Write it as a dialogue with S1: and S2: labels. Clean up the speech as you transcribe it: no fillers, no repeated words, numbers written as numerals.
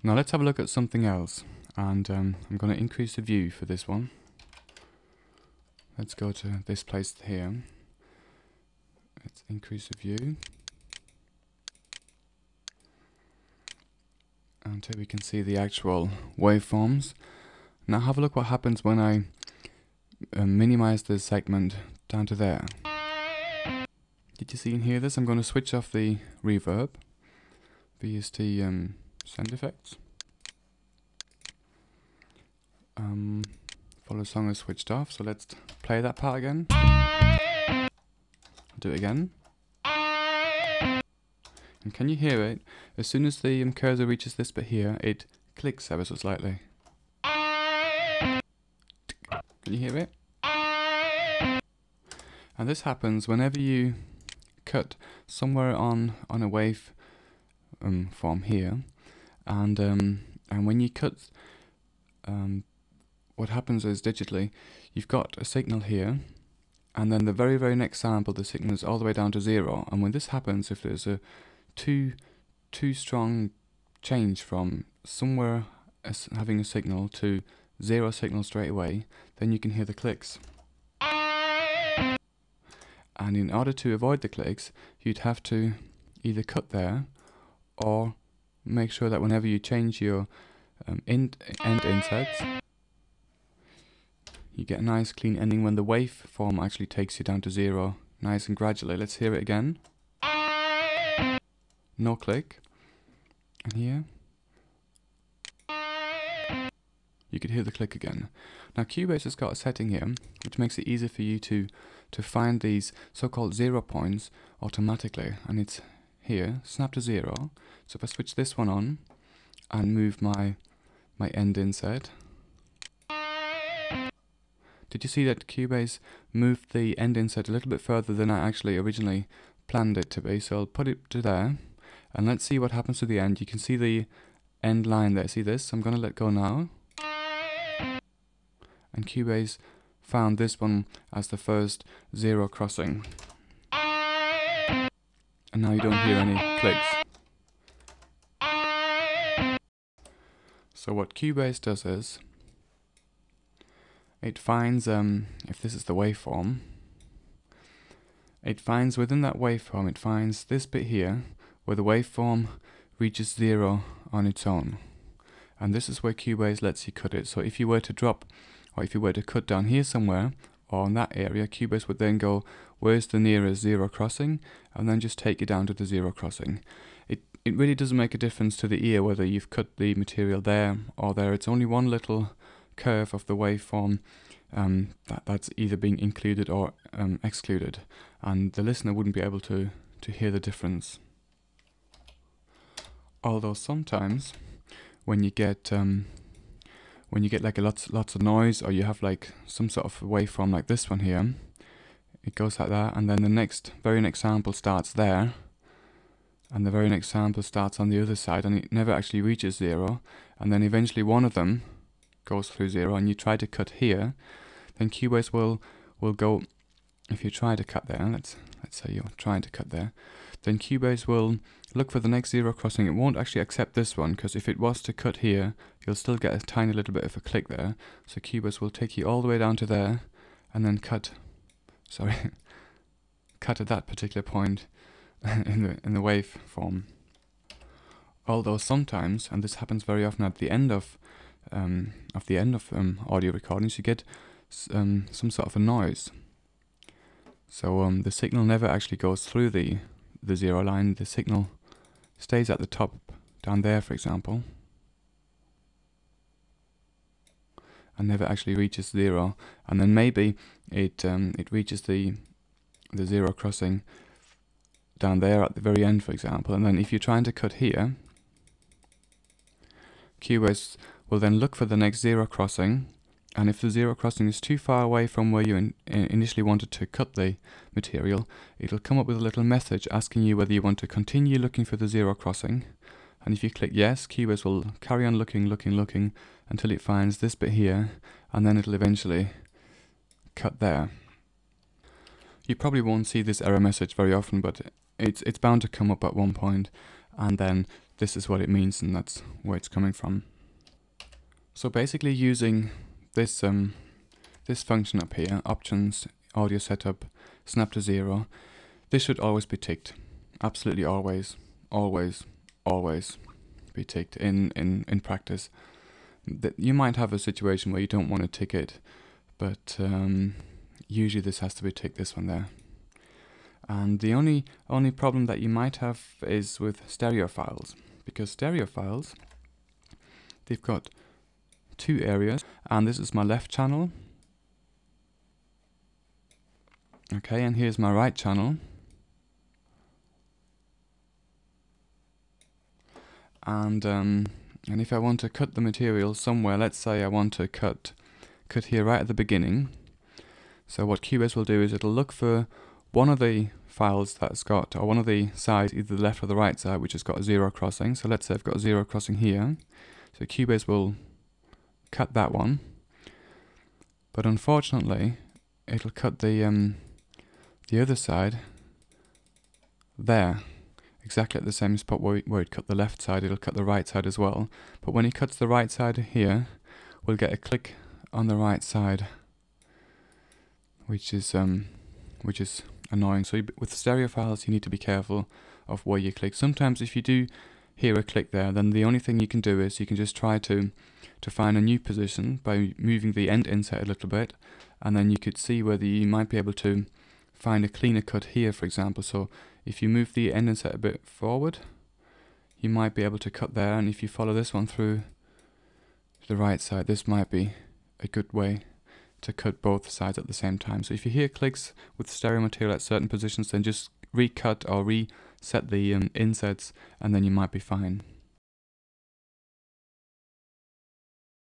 S1: Now let's have a look at something else, and I'm going to increase the view for this one. Let's go to this place here. Let's increase the view until we can see the actual waveforms. Now have a look what happens when I minimize the segment down to there. Did you see and hear this? I'm going to switch off the reverb, VST sound effects. Follow song is switched off, so let's play that part again. I'll do it again. And can you hear it? As soon as the cursor reaches this bit here, it clicks ever so slightly. Can you hear it? And this happens whenever you cut somewhere on a wave form here, and when you cut, what happens is digitally, you've got a signal here, and then the very next sample, the signal is all the way down to 0. And when this happens, if there's a too strong change from somewhere having a signal to 0 signal straight away, then you can hear the clicks. And in order to avoid the clicks, you'd have to either cut there, or make sure that whenever you change your end insets, you get a nice clean ending when the waveform actually takes you down to 0, nice and gradually. Let's hear it again. No click. And here, you could hear the click again. Now Cubase has got a setting here which makes it easier for you to find these so-called 0 points automatically, and it's here, snap to 0. So if I switch this one on and move my end inset, did you see that Cubase moved the end inset a little bit further than I actually originally planned it to be? So I'll put it to there, and let's see what happens to the end. You can see the end line there, see this? I'm going to let go now. And Cubase found this one as the first 0 crossing. And now you don't hear any clicks. So what Cubase does is, it finds, if this is the waveform, it finds within that waveform, it finds this bit here, where the waveform reaches 0 on its own. And this is where Cubase lets you cut it. So if you were to drop, or if you were to cut down here somewhere, or in that area, Cubase would then go, where's the nearest 0 crossing? And then just take you down to the 0 crossing. It really doesn't make a difference to the ear whether you've cut the material there or there. It's only one little curve of the waveform that's either being included or excluded, and the listener wouldn't be able to hear the difference. Although sometimes when you get like lots of noise, or you have like some sort of waveform like this one here, it goes like that, and then the very next sample starts there, and the very next sample starts on the other side, and it never actually reaches 0, and then eventually one of them goes through 0, and you try to cut here, then Cubase will go, if you try to cut there, let's say you're trying to cut there, then Cubase will look for the next 0 crossing. It won't actually accept this one, because if it was to cut here, you'll still get a tiny little bit of a click there. So Cubase will take you all the way down to there, and then cut at that particular point in the waveform. Although sometimes, and this happens very often at the end of audio recordings, you get some sort of a noise. So the signal never actually goes through the 0 line. The signal stays at the top, down there for example, and never actually reaches 0. And then maybe it reaches the 0 crossing down there at the very end, for example. And then if you're trying to cut here, Cubase will then look for the next 0 crossing, and if the 0 crossing is too far away from where you initially wanted to cut the material, it'll come up with a little message asking you whether you want to continue looking for the 0 crossing. And if you click yes, Cubase will carry on looking until it finds this bit here, and then it'll eventually cut there. You probably won't see this error message very often, but it's bound to come up at one point, and then this is what it means, and that's where it's coming from. So basically using this this function up here, options, audio setup, snap to 0, this should always be ticked. Absolutely always, always, always be ticked in practice. You might have a situation where you don't want to tick it, but usually this has to be ticked, this one there. And the only problem that you might have is with stereo files, because stereo files, they've got two areas, and this is my left channel, okay, and here's my right channel, and if I want to cut the material somewhere, let's say I want to cut here right at the beginning, so what Cubase will do is it'll look for one of the files that's got, or one of the sides, either the left or the right side, which has got a 0 crossing. So let's say I've got a 0 crossing here. So Cubase will cut that one. But unfortunately, it'll cut the other side there, exactly at the same spot where it cut the left side. It'll cut the right side as well. But when it cuts the right side here, we'll get a click on the right side, which is annoying. So with stereo files, you need to be careful of where you click. Sometimes if you do hear a click there, then the only thing you can do is you can just try to find a new position by moving the end inset a little bit, and then you could see whether you might be able to find a cleaner cut here, for example. So if you move the end inset a bit forward, you might be able to cut there, and if you follow this one through to the right side, this might be a good way to cut both sides at the same time. So if you hear clicks with stereo material at certain positions, then just recut or reset the insets, and then you might be fine.